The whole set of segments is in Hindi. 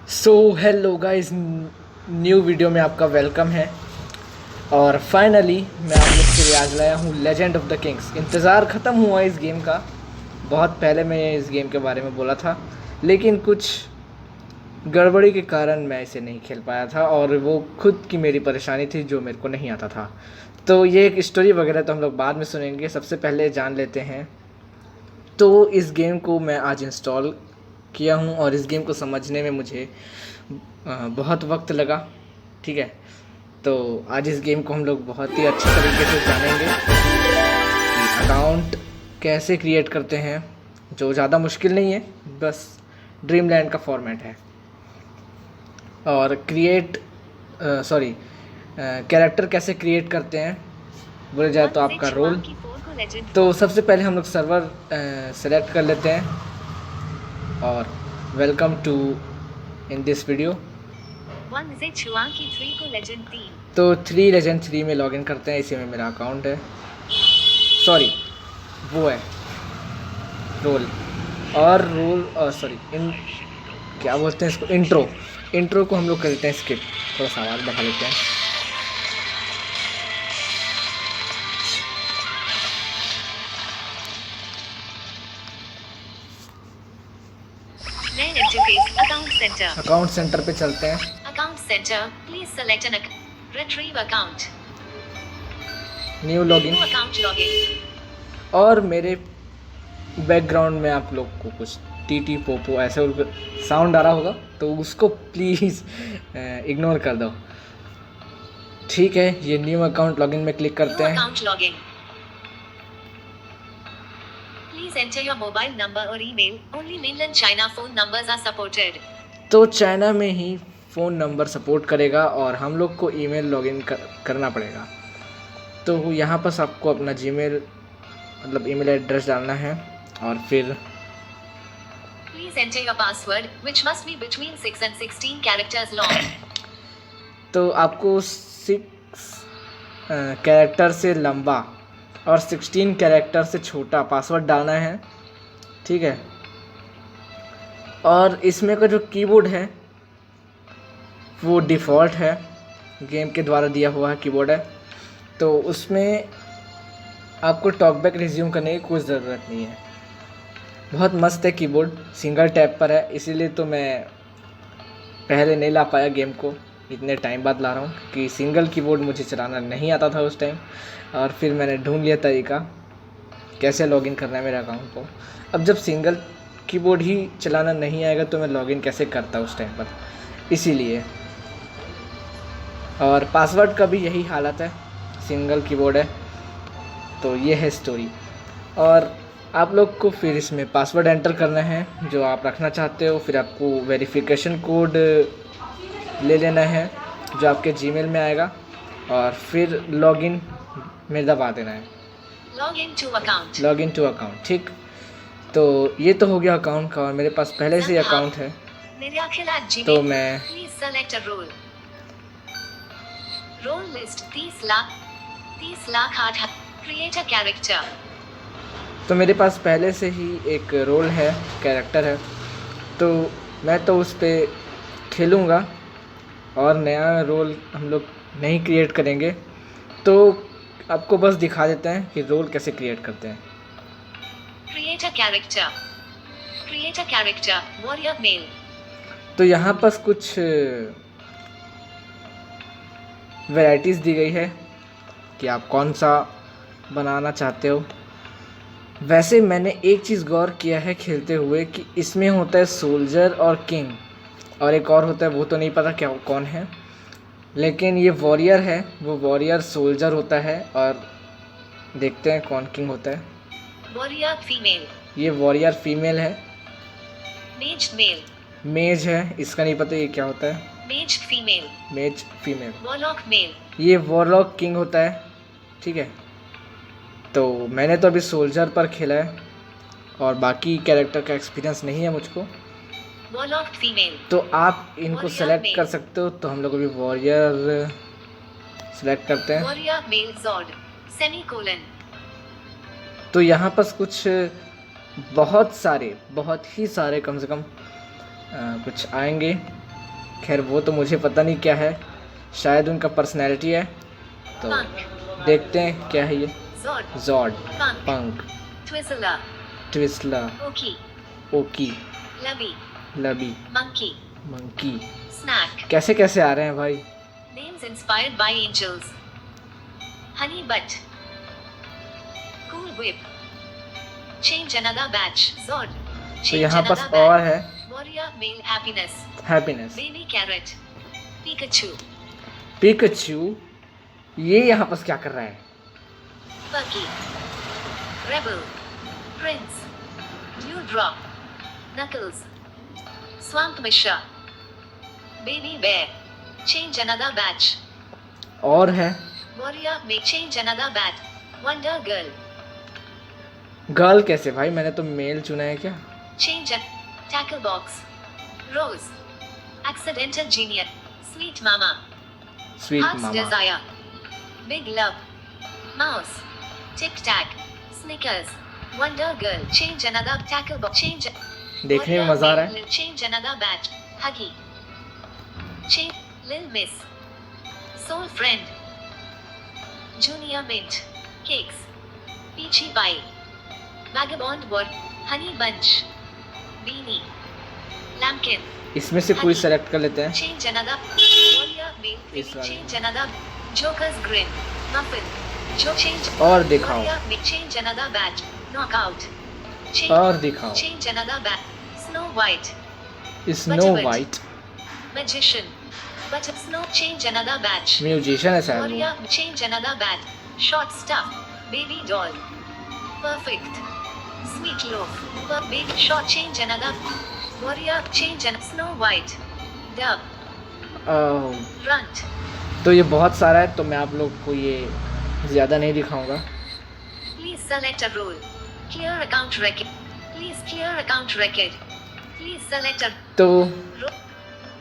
So hello guys, new video में आपका वेलकम है। और फाइनली मैं आप लोग के लिए आज लाया हूँ लेजेंड ऑफ द किंग्स। इंतज़ार ख़त्म हुआ इस गेम का। बहुत पहले मैं इस गेम के बारे में बोला था, लेकिन कुछ गड़बड़ी के कारण मैं इसे नहीं खेल पाया था, और वो खुद की मेरी परेशानी थी जो मेरे को नहीं आता था। तो ये एक स्टोरी वगैरह तो हम लोग बाद में सुनेंगे, सबसे पहले जान लेते हैं। तो इस गेम को मैं आज इंस्टॉल किया हूँ और इस गेम को समझने में मुझे बहुत वक्त लगा। ठीक है, तो आज इस गेम को हम लोग बहुत ही अच्छे तरीके से जानेंगे कि अकाउंट कैसे क्रिएट करते हैं, जो ज़्यादा मुश्किल नहीं है, बस ड्रीम लैंड का फॉर्मेट है। और कैरेक्टर कैसे क्रिएट करते हैं बोले जाए तो आपका रोल। तो सबसे पहले हम लोग सर्वर सेलेक्ट कर लेते हैं और welcome to in this video. तो 3 लेजेंड 3 में लॉगिन करते हैं। इसी में मेरा अकाउंट है, सॉरी वो है रोल। और इन क्या बोलते हैं इसको, इंट्रो को हम लोग करते हैं स्किप। थोड़ा सा आवाज़ बढ़ा लेते हैं। अकाउंट सेंटर पे चलते हैं। Account centre, please select N retrieve account, new login. Account login. और मेरे बैकग्राउंड में आप लोग को कुछ टी पोपो ऐसे साउंड आ रहा होगा, तो उसको प्लीज़ इग्नोर कर दो। ठीक है, ये न्यू अकाउंट लॉगिन में क्लिक करते हैं। Account login, please enter your mobile number और email. Only mainland China phone numbers are supported. तो चाइना में ही फ़ोन नंबर सपोर्ट करेगा और हम लोग को ईमेल लॉगिन करना पड़ेगा। तो यहाँ पर आपको अपना जीमेल मतलब ईमेल एड्रेस डालना है और फिर please enter your password which must be between 6 and 16 characters long. तो आपको 6 कैरेक्टर से लंबा और 16 कैरेक्टर से छोटा पासवर्ड डालना है। ठीक है, और इसमें का जो कीबोर्ड है वो डिफ़ॉल्ट है, गेम के द्वारा दिया हुआ है कीबोर्ड है। तो उसमें आपको टॉकबैक रिज्यूम करने की कोई ज़रूरत नहीं है। बहुत मस्त है कीबोर्ड, सिंगल टैप पर है, इसीलिए तो मैं पहले नहीं ला पाया गेम को, इतने टाइम बाद ला रहा हूँ कि सिंगल कीबोर्ड मुझे चलाना नहीं आता था उस टाइम। और फिर मैंने ढूंढ लिया तरीका कैसे लॉगिन करना है मेरे अकाउंट को। अब जब सिंगल कीबोर्ड ही चलाना नहीं आएगा तो मैं लॉगिन कैसे करता उस टाइम पर, इसीलिए। और पासवर्ड का भी यही हालत है, सिंगल कीबोर्ड है। तो ये है स्टोरी। और आप लोग को फिर इसमें पासवर्ड एंटर करना है जो आप रखना चाहते हो। फिर आपको वेरिफिकेशन कोड ले लेना है जो आपके जीमेल में आएगा, और फिर लॉगिन में दबा देना है, लॉगिन टू अकाउंट। ठीक, तो ये तो हो गया अकाउंट का। और मेरे पास पहले से अकाउंट है, तो मैं roll list 30 lakh 8 create a character. तो मेरे पास पहले से ही एक रोल है, कैरेक्टर है, तो मैं तो उस पर खेलूँगा और नया रोल हम लोग नहीं क्रिएट करेंगे। तो आपको बस दिखा देते हैं कि रोल कैसे क्रिएट करते हैं। Create a character warrior male. तो यहाँ पर कुछ वैराइटीज़ दी गई है कि आप कौन सा बनाना चाहते हो। वैसे मैंने एक चीज़ गौर किया है खेलते हुए कि इसमें होता है सोल्जर और किंग, और एक और होता है वो तो नहीं पता क्या कौन है, लेकिन ये वॉरियर है, वो वॉरियर सोल्जर होता है। और देखते हैं कौन किंग होता है। वॉरियर फीमेल, ये वॉरियर फीमेल है। मेज मेल, मेज है, इसका नहीं पता ये क्या होता है। मेज फीमेल, मेज फीमेल। वॉरलॉक मेल, ये वॉरलॉक किंग होता है। ठीक है, तो मैंने तो अभी सोल्जर पर खेला है और बाकी कैरेक्टर का एक्सपीरियंस नहीं है मुझको। वॉरलॉक फीमेल, तो आप इनको सेलेक्ट कर सकते हो। तो हम लोग अभी वॉरियर सेलेक्ट करते हैं। वॉरियर मेल जॉर्ड सेमीकोलन। तो यहाँ पर कुछ बहुत ही सारे कम से कम कुछ आएंगे खैर वो तो मुझे पता नहीं क्या है, शायद उनका पर्सनैलिटी है। तो Punk. देखते हैं क्या है ये। Zord. जॉर्ड, Punk. पंक, Twizzler. ट्विस्ला, Oki. ओकी, Lubby. लबी, Monkey. मंकी। Snack. कैसे कैसे आ रहे हैं भाई। Names inspired by angels. Honey Butt. Cool Whip. Change another batch. Zord. तो Change यहाँ another पास batch. और है Warrior Male Happiness. Happiness, Baby Carrot. Pikachu. Pikachu. ये यहाँ पास क्या कर रहा है। Bucky. Rebel. Prince. Dewdrop. Knuckles. Swamp Misha. Baby Bear. Change another batch. और है Warrior may change another bat. Wonder Girl. Girl कैसे भाई, मैंने तो मेल चुना है क्या। Change a tackle box. Rose. Accidental Genius. Sweet Mama. Sweet Heart's mama, Desire. Big Love. Mouse. Tic Tac. Snickers. Wonder Girl. Change another tackle box. Change. देखने में मजा आ रहा है। Change another batch. Huggy. Change. Lil Miss. Soul Friend. Junior Mint. Cakes. Peachy Pie. Vagabond Bird. Honey Bunch. Beanie. Lampkin. इसमें से कोई सेलेक्ट कर लेते हैं। Change another. Warrior Male. इस वाले Change another. Joker's Grin. Muffin. Change. और दिखाओ, Warrior Male. Change another batch. Knockout. Change. और दिखाओ। Change another batch. Snow White. Snow Butterfly. White, Magician. But Snow. Change another batch. Musician है शायद Warrior. वो। Change another batch. Short stuff. Baby doll. Perfect. Sweet loaf. Baby short. Change another. Warrior. Change and Snow White. Dove. Runt. तो ये बहुत सारा है, तो मैं आप लोग को ये ज़्यादा नहीं दिखाऊंगा। Please select a role. Clear account record. Please clear account record. Please select a तो role.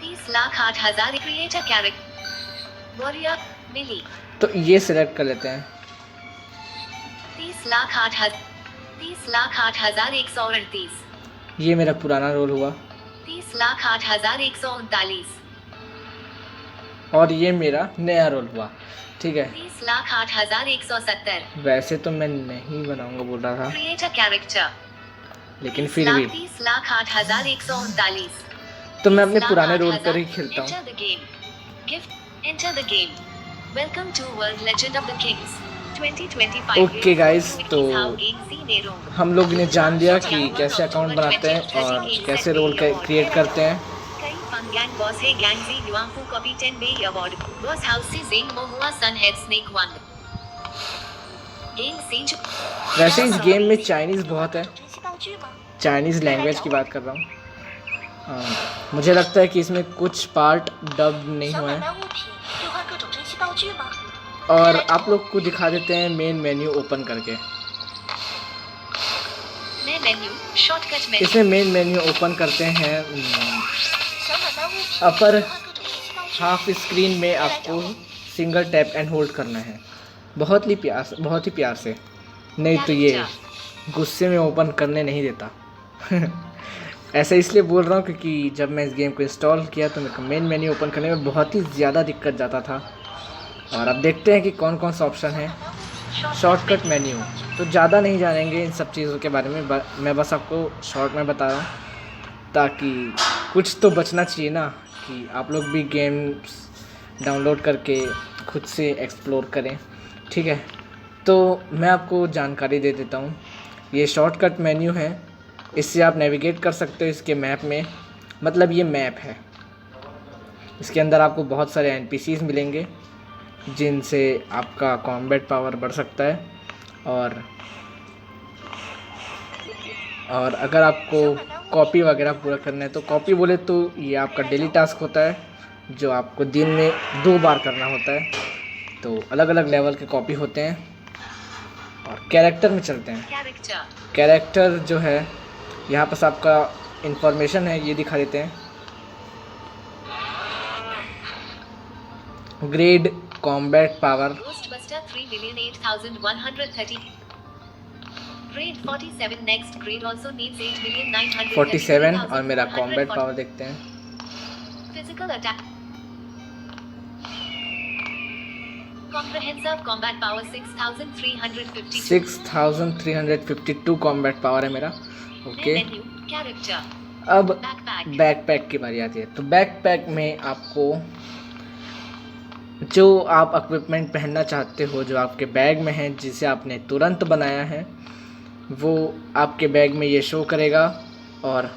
30,08,000 create a character. Warrior. Millie. तो ये सिलेक्ट कर लेते हैं। 30,08,000. 30,08,138. ये मेरा पुराना रोल हुआ 30,08,139. और ये मेरा नया रोल हुआ। ठीक है, 30,08,170. वैसे तो मैं नहीं बनाऊंगा बोल रहा था, Create a character. लेकिन फिर भी 30,08,139. तो मैं अपने पुराने रोल पर ही खेलता हूँ। Enter the game. Gift. Enter the game. Welcome to World Legend of the Kings. 2025. Okay, guys, तो हम लोग ने जान लिया कि कैसे अकाउंट बनाते हैं और कैसे रोल क्रिएट करते हैं। कई फन गैंग बॉस है गैंग जी युआंफू कॉपी 10 बे अवार्ड बॉस हाउस से जिंग मोहुआ सन हेड स्नेक वन गेम सीज। वैसे इस गेम में चाइनीज़ बहुत है, चाइनीज़ लैंग्वेज की बात कर रहा हूँ। मुझे लगता है कि इसमें कुछ पार्ट डब नहीं हुए हैं। और आप लोग को दिखा देते हैं मेन मेन्यू ओपन करके। Menu shortcut menu. इसमें मेन मेन्यू ओपन करते हैं, अपर हाफ स्क्रीन में आपको सिंगल टैप एंड होल्ड करना है, बहुत ही प्यार से, नहीं तो ये गुस्से में ओपन करने नहीं देता। ऐसा इसलिए बोल रहा हूँ क्योंकि जब मैं इस गेम को इंस्टॉल किया तो मेरे को मेन मेन्यू ओपन करने में बहुत ही ज़्यादा दिक्कत जाता था। और अब देखते हैं कि कौन कौन सा ऑप्शन है। शॉर्टकट मेन्यू, तो ज़्यादा नहीं जानेंगे इन सब चीज़ों के बारे में, मैं बस आपको शॉर्ट में बता रहा हूँ ताकि कुछ तो बचना चाहिए ना, कि आप लोग भी गेम्स डाउनलोड करके खुद से एक्सप्लोर करें। ठीक है, तो मैं आपको जानकारी दे देता हूँ। ये शॉर्टकट मेन्यू है, इससे आप नेविगेट कर सकते हो इसके मैप में। मतलब ये मैप है, इसके अंदर आपको बहुत सारे NPCs मिलेंगे जिनसे आपका कॉम्बैट पावर बढ़ सकता है। और अगर आपको कॉपी वगैरह पूरा करना है तो कॉपी बोले तो ये आपका डेली टास्क होता है जो आपको दिन में 2 बार करना होता है। तो अलग अलग लेवल के कॉपी होते हैं। और कैरेक्टर में चलते हैं। कैरेक्टर जो है यहाँ पर आपका इंफॉर्मेशन है, ये दिखा देते हैं। ग्रेड कॉम्बैट पावर 47 और मेरा कॉम्बैट पावर देखते हैं Physical attack. Comprehensive combat power 6350. 6352 combat power है मेरा। Okay Menu, character. अब Backpack. बैकपैक की बारी आती है। तो बैकपैक में आपको जो आप इक्विपमेंट पहनना चाहते हो, जो आपके बैग में है, जिसे आपने तुरंत बनाया है, वो आपके बैग में ये शो करेगा। और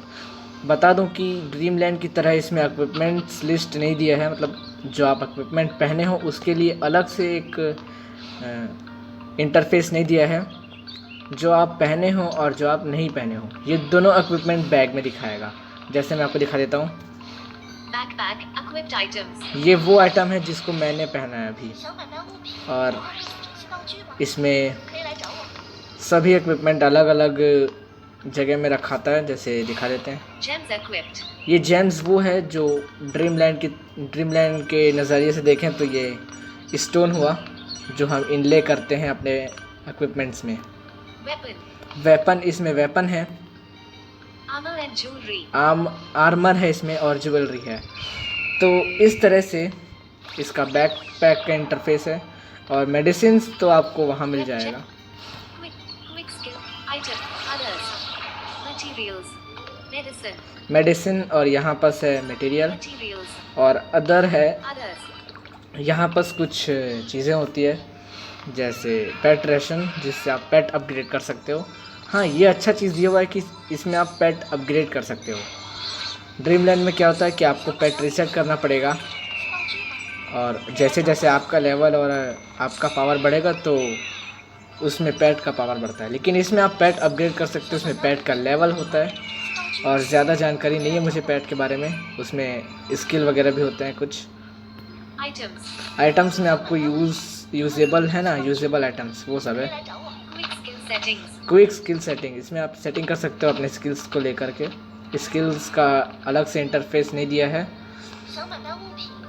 बता दूं कि ड्रीमलैंड की तरह इसमें इक्विपमेंट्स लिस्ट नहीं दिया है, मतलब जो आप इक्विपमेंट पहने हो उसके लिए अलग से एक इंटरफेस नहीं दिया है। जो आप पहने हो और जो आप नहीं पहने हो, ये दोनों इक्विपमेंट बैग में दिखाएगा। जैसे मैं आपको दिखा देता हूँ, Backpack, equipped items. ये वो आइटम है जिसको मैंने पहना है अभी, और इसमें सभी इक्विपमेंट अलग अलग जगह में रखाता है। जैसे दिखा देते हैं, Gems equipped. ये जेम्स वो है जो ड्रीमलैंड के नज़रिए से देखें तो ये स्टोन हुआ जो हम इनले करते हैं अपने इक्विपमेंट्स में। Weapon. वेपन, इसमें वेपन है, Armor and jewelry. आर्मर है इसमें, और ज्वेलरी है। तो इस तरह से इसका बैकपैक का इंटरफेस है। और मेडिसिन्स तो आपको वहाँ मिल जाएगा। Quick skill. Item. Others. Materials. Medicine. Medicine, और यहाँ पास है मटेरियल, Materials. और अदर है। Others. यहाँ पास कुछ चीज़ें होती है जैसे पेट रेशन, जिससे आप पेट अपग्रेड कर सकते हो। हाँ, ये अच्छा चीज़ दिया हुआ है कि इसमें आप पेट अपग्रेड कर सकते हो। ड्रीमलैंड में क्या होता है कि आपको पेट रीसेट करना पड़ेगा, और जैसे जैसे आपका लेवल और आपका पावर बढ़ेगा तो उसमें पेट का पावर बढ़ता है। लेकिन इसमें आप पेट अपग्रेड कर सकते हो, उसमें पेट का लेवल होता है। और ज़्यादा जानकारी नहीं है मुझे पेट के बारे में, उसमें स्किल वगैरह भी होते हैं कुछ। Items. आइटम्स में आपको यूजेबल है ना, यूजेबल आइटम्स वो सब है। Quick skill settings. Quick skill setting, इसमें आप सेटिंग कर सकते हो अपने स्किल्स को लेकर के। स्किल्स का अलग से इंटरफेस नहीं दिया है,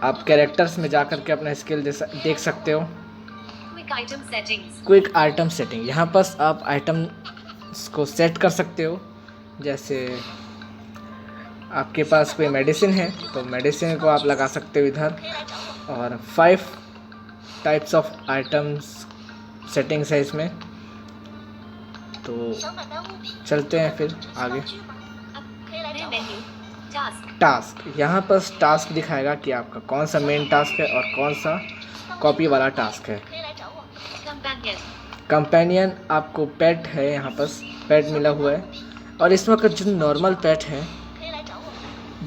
आप कैरेक्टर्स में जा कर के अपना स्किल देख सकते हो। Quick item settings. Quick item setting, यहाँ पर आप आइटम्स को सेट कर सकते हो। जैसे आपके पास कोई मेडिसिन है तो मेडिसिन को आप लगा सकते हो इधर। और 5 टाइप्स ऑफ आइटम्स सेटिंग्स है इसमें। तो चलते हैं फिर आगे। Menu. Task. टास्क, यहाँ पर टास्क दिखाएगा कि आपका कौन सा मेन टास्क है और कौन सा कॉपी वाला टास्क है। Companion. कंपेनियन, आपको पेट है, यहाँ पर पेट मिला हुआ है। और इस वक्त जो नॉर्मल पेट है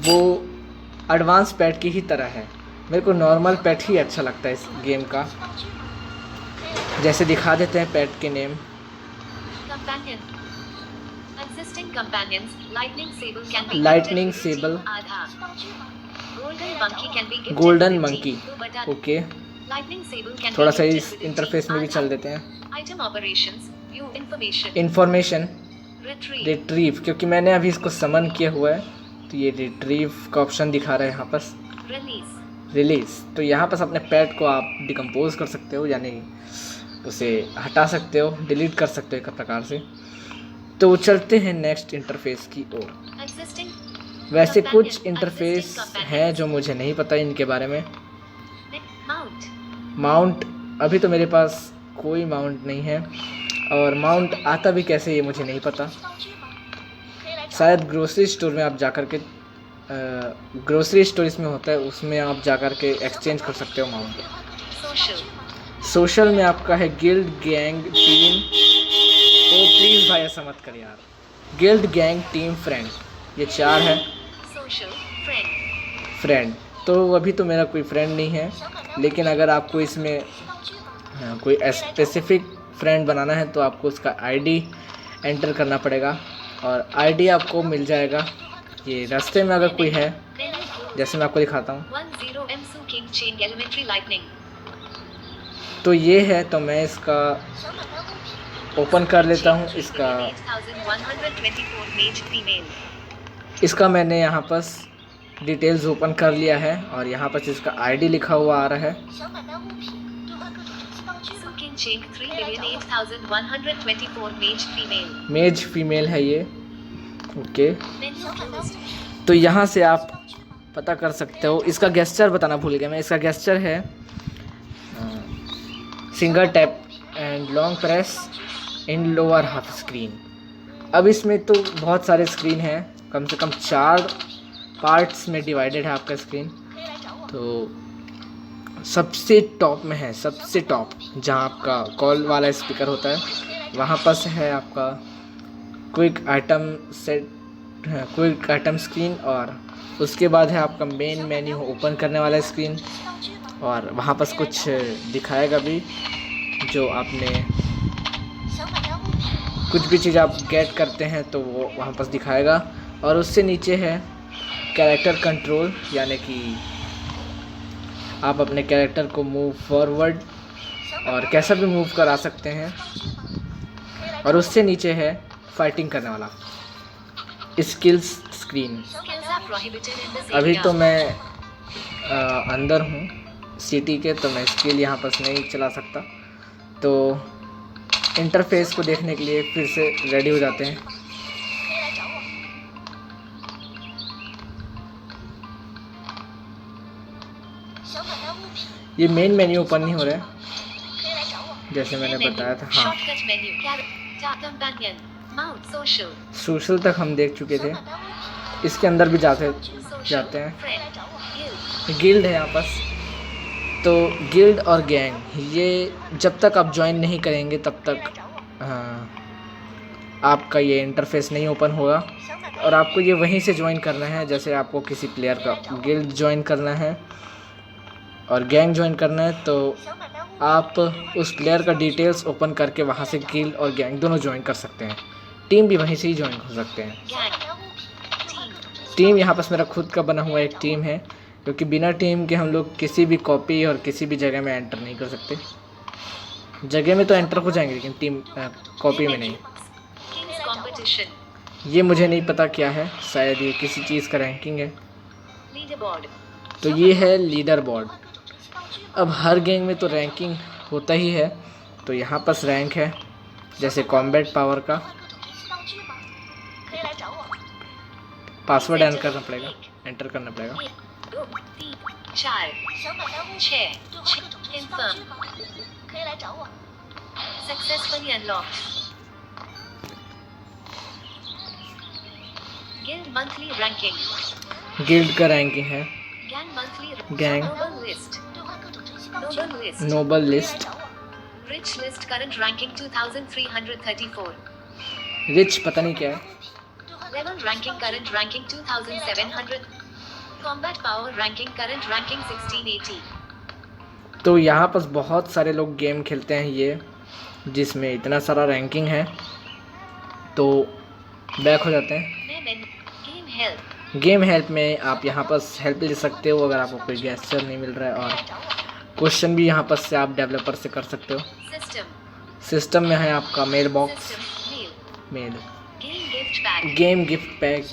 वो एडवांस पेट की ही तरह है। मेरे को नॉर्मल पेट ही अच्छा लगता है इस गेम का। जैसे दिखा देते हैं पेट के name. Companion. Existing companions. Lightning sable can be Lightning gifted with sable. आधा. Golden monkey can be gifted golden with monkey, दो बटा. ओके। Lightning sable can थोड़ा be सा gifted इस with इंटरफेस में भी आधा. चल देते हैं। Item operations. View information. Information, Retrieve. Retrieve, क्योंकि मैंने अभी इसको समन किया हुआ है तो ये रिट्रीव का ऑप्शन दिखा रहा है यहाँ पर। Release. रिलीज, तो यहाँ पर अपने पेट को आप डिकम्पोज कर सकते हो, यानी उसे हटा सकते हो, डिलीट कर सकते हो एक प्रकार से। तो चलते हैं नेक्स्ट इंटरफेस की ओर। Existing. वैसे companion. कुछ इंटरफेस Existing companion. हैं जो मुझे नहीं पता इनके बारे में। Mount. माउंट, अभी तो मेरे पास कोई माउंट नहीं है, और माउंट आता भी कैसे ये मुझे नहीं पता। शायद ग्रोसरी स्टोर में आप जाकर के ग्रोसरी स्टोर इसमें होता है, उसमें आप जाकर के एक्सचेंज कर सकते हो माउंट। Social. सोशल में आपका है guild, gang, team. O please भाई ऐसा मत कर यार। गिल्ड, गैंग, टीम, फ्रेंड, ये 4 है। Social. Friend. फ्रेंड, तो अभी तो मेरा कोई फ्रेंड नहीं है, लेकिन अगर आपको इसमें कोई स्पेसिफिक फ्रेंड बनाना है तो आपको उसका आईडी एंटर करना पड़ेगा, और आईडी आपको मिल जाएगा ये रास्ते में अगर कोई है। जैसे मैं आपको दिखाता हूँ, 10 Msu King Chain Elementary Lightning. तो ये है, तो मैं इसका ओपन कर लेता हूँ। इसका 8124 mage female. इसका मैंने यहाँ पर डिटेल्स ओपन कर लिया है, और यहाँ पर इसका आईडी लिखा हुआ आ रहा है। Su King Chain 3,008,124 mage female. मेज फीमेल है ये, ओके। Menu closed. तो यहाँ से आप पता कर सकते हो। इसका गेस्चर बताना भूल गया मैं। इसका गेस्चर है single tap and long press in lower half screen. अब इसमें तो बहुत सारे स्क्रीन हैं, कम से कम 4 पार्ट्स में डिवाइडेड है आपका स्क्रीन। तो सबसे टॉप में है, सबसे टॉप जहाँ आपका कॉल वाला स्पीकर होता है वहाँ पर है आपका quick item set, quick item screen. और उसके बाद है आपका मेन मेन्यू ओपन करने वाला स्क्रीन। और वहाँ पर कुछ दिखाएगा भी, जो आपने कुछ भी चीज़ आप गेट करते हैं तो वो वहाँ पर दिखाएगा। और उससे नीचे है कैरेक्टर कंट्रोल, यानी कि आप अपने कैरेक्टर को मूव फॉरवर्ड और कैसा भी मूव करा सकते हैं। और उससे नीचे है फाइटिंग करने वाला स्किल्स स्क्रीन। अभी तो मैं अंदर हूँ सिटी के, तो मैं स्किल यहाँ पर नहीं चला सकता। तो इंटरफेस को देखने के लिए फिर से रेडी हो जाते हैं। ये मेन मेन्यू ओपन नहीं हो रहा है जैसे मैंने बताया था। हाँ, सोशल तक हम देख चुके थे, इसके अंदर भी जाते हैं। गिल्ड है यहाँ पास। तो गिल्ड और गैंग, ये जब तक आप ज्वाइन नहीं करेंगे तब तक आपका ये इंटरफेस नहीं ओपन होगा। और आपको ये वहीं से ज्वाइन करना है, जैसे आपको किसी प्लेयर का गिल्ड ज्वाइन करना है और गैंग ज्वाइन करना है, तो आप उस प्लेयर का डिटेल्स ओपन करके वहाँ से गिल्ड और गैंग दोनों ज्वाइन कर सकते हैं। टीम भी वहीं से ही ज्वाइन हो सकते हैं। टीम यहाँ पास मेरा खुद का बना हुआ एक टीम है, क्योंकि बिना टीम के हम लोग किसी भी कॉपी और किसी भी जगह में एंटर नहीं कर सकते। जगह में तो एंटर हो जाएंगे लेकिन टीम कॉपी में नहीं। ये मुझे नहीं पता क्या है, शायद ये किसी चीज़ का रैंकिंग है। तो ये है लीडर बोर्ड। अब हर गैंग में तो रैंकिंग होता ही है, तो यहाँ पास रैंक है जैसे कॉम्बैट पावर का। पासवर्ड एंटर करना पड़ेगा। 2, 3, 4, 6 confirm successfully unlocked guild monthly ranking। Guild का रैंकिंग है gang monthly gang noble list rich rich list current ranking 2334 rich पता नहीं क्या है। level ranking current ranking 2700 combat power ranking current ranking 1680। तो यहाँ पर बहुत सारे लोग गेम खेलते हैं ये, जिसमें इतना सारा रैंकिंग है। तो बैक हो जाते हैं। गेम हेल्प में आप यहाँ पर हेल्प ले सकते हो अगर आपको कोई गेस्चर नहीं मिल रहा है, और क्वेश्चन भी यहाँ पर से आप डेवलपर से कर सकते हो। सिस्टम में है आपका mail box, mail game gift pack.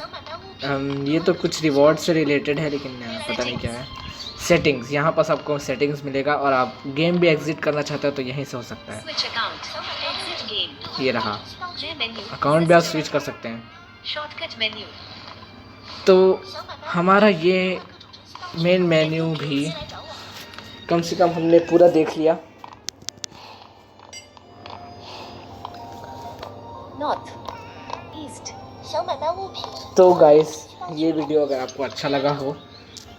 ये तो कुछ रिवॉर्ड से रिलेटेड है लेकिन पता नहीं क्या है। सेटिंग्स, यहाँ पास आपको सेटिंग्स मिलेगा, और आप गेम भी एग्जिट करना चाहते हो तो यहीं से हो सकता है। ये रहा अकाउंट भी आप स्विच कर सकते हैं। Shortcut menu. तो हमारा ये मेन मेन्यू भी कम से कम हमने पूरा देख लिया। North east. तो गाइस, ये वीडियो अगर आपको अच्छा लगा हो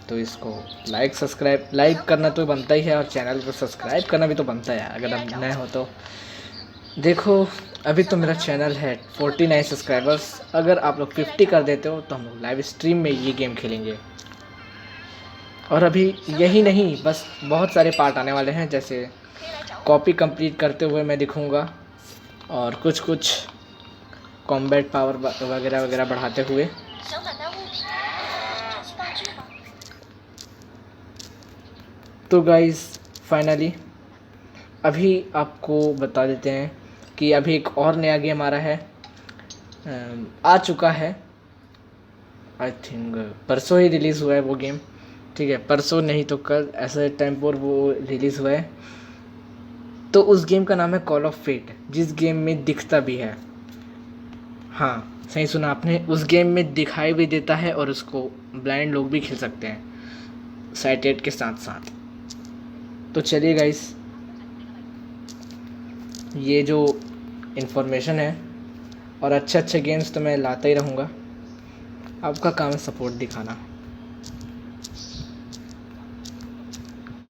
तो इसको लाइक करना तो बनता ही है, और चैनल को सब्सक्राइब करना भी तो बनता है अगर आप नए हो तो। देखो अभी तो मेरा चैनल है 49 सब्सक्राइबर्स, अगर आप लोग 50 कर देते हो तो हम लोग लाइव स्ट्रीम में ये गेम खेलेंगे। और अभी यही नहीं, बस बहुत सारे पार्ट आने वाले हैं, जैसे कॉपी कंप्लीट करते हुए मैं दिखूँगा, और कुछ कॉम्बैट पावर वगैरह वगैरह बढ़ाते हुए। तो गाइस फाइनली अभी आपको बता देते हैं कि अभी एक और नया गेम आ रहा है, आ चुका है। आई थिंक परसों ही रिलीज़ हुआ है वो गेम, ठीक है, परसों नहीं तो कल ऐसे टाइम पर वो रिलीज़ हुआ है। तो उस गेम का नाम है कॉल ऑफ फेट, जिस गेम में दिखता भी है। हाँ, सही सुना आपने, उस गेम में दिखाई भी देता है और उसको ब्लाइंड लोग भी खेल सकते हैं साइटेड के साथ साथ। तो चलिए गाइस, ये जो इन्फॉर्मेशन है और अच्छे अच्छे गेम्स तो मैं लाता ही रहूँगा, आपका काम है सपोर्ट दिखाना।